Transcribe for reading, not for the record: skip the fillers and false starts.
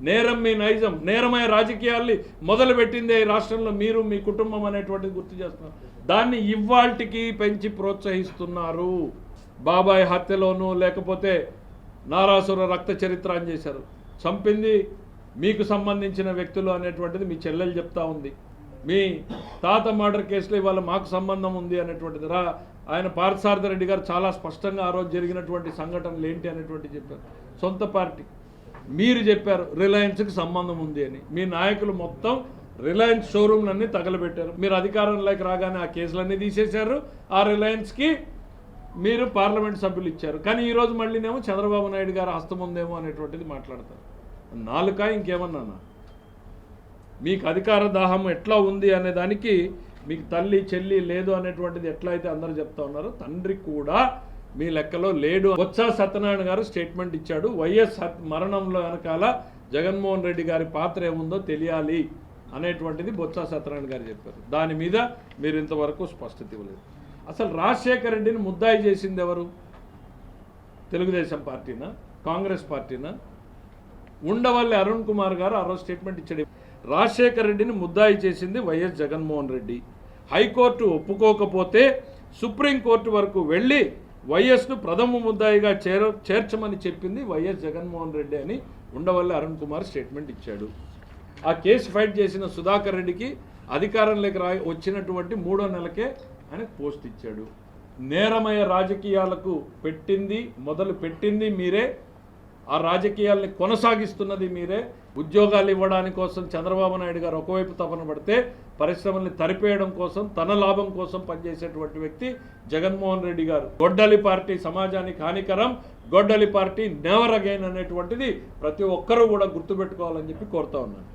నేరం మీ నైజం, నేరమయ రాజకీయాల్ని మొదలుపెట్టిందే ఈ రాష్ట్రంలో మీరు మీ కుటుంబం అనేటువంటిది గుర్తు చేస్తున్నారు. దాన్ని ఇవాల్టికి పెంచి ప్రోత్సహిస్తున్నారు. బాబాయ్ హత్యలోనూ లేకపోతే నారాసుర రక్త చరిత్ర అని చేశారు. చంపింది మీకు సంబంధించిన వ్యక్తులు అనేటువంటిది మీ చెల్లెలు చెప్తా ఉంది. మీ తాత మర్డర్ కేసులో ఇవాళ మాకు సంబంధం ఉంది అనేటువంటిది ఆయన పార్థసారథి రెడ్డి గారు చాలా స్పష్టంగా ఆ రోజు జరిగినటువంటి సంఘటనలు ఏంటి అనేటువంటి చెప్పారు. సొంత పార్టీ మీరు చెప్పారు రిలయన్స్కి సంబంధం ఉంది అని. మీ నాయకులు మొత్తం రిలయన్స్ షోరూమ్లన్నీ తగలబెట్టారు. మీరు అధికారంలోకి రాగానే ఆ కేసులన్నీ తీసేశారు. ఆ రిలయన్స్కి మీరు పార్లమెంట్ సభ్యులు ఇచ్చారు. కానీ ఈరోజు మళ్ళీనేమో చంద్రబాబు నాయుడు గారు హస్తం ఉందేమో అనేటువంటిది మాట్లాడతారు. నాలుక ఇంకేమన్నా మీకు అధికార దాహం ఎట్లా ఉంది అనే దానికి మీకు తల్లి చెల్లి లేదు అనేటువంటిది ఎట్లా అయితే అందరూ చెప్తా ఉన్నారో తండ్రి కూడా మీ లెక్కలో లేడు. బొత్స సత్యనారాయణ గారు స్టేట్మెంట్ ఇచ్చాడు. వైఎస్ మరణంలో వెనకాల జగన్మోహన్ రెడ్డి గారి పాత్ర ఏముందో తెలియాలి అనేటువంటిది బొత్స సత్యనారాయణ గారు చెప్పారు. దాని మీద మీరు ఇంతవరకు స్పష్టత ఇవ్వలేదు. అసలు రాజశేఖర రెడ్డిని ముద్దాయి చేసింది ఎవరు? తెలుగుదేశం పార్టీనా, కాంగ్రెస్ పార్టీనా? ఉండవల్లి అరుణ్ కుమార్ గారు ఆ రోజు స్టేట్మెంట్ ఇచ్చాడు. రాజశేఖర రెడ్డిని ముద్దాయి చేసింది వైఎస్ జగన్మోహన్ రెడ్డి. హైకోర్టు ఒప్పుకోకపోతే సుప్రీంకోర్టు వరకు వెళ్ళి వైఎస్ను ప్రథమ ముద్దాయిగా చేర్చమని చెప్పింది వైఎస్ జగన్మోహన్ రెడ్డి అని ఉండవల్లి అరుణ్ కుమార్ స్టేట్మెంట్ ఇచ్చాడు. ఆ కేసు ఫైట్ చేసిన సుధాకర్ రెడ్డికి అధికారంలోకి వచ్చినటువంటి 3వ నెలకే ఆయన పోస్ట్ ఇచ్చాడు. నేరమయ రాజకీయాలకు మొదలు పెట్టింది మీరే, ఆ రాజకీయాల్ని కొనసాగిస్తున్నది మీరే. ఉద్యోగాలు ఇవ్వడానికి కోసం చంద్రబాబు నాయుడు గారు ఒకవైపు తపన పడితే పరిశ్రమల్ని తరిపేయడం కోసం తన లాభం కోసం పనిచేసేటువంటి వ్యక్తి జగన్మోహన్ రెడ్డి గారు. గొడ్డలి పార్టీ సమాజానికి హానికరం, గొడ్డలి పార్టీ నెవర్ అగైన్ అనేటువంటిది ప్రతి ఒక్కరూ కూడా గుర్తుపెట్టుకోవాలని చెప్పి కోరుతా ఉన్నాను.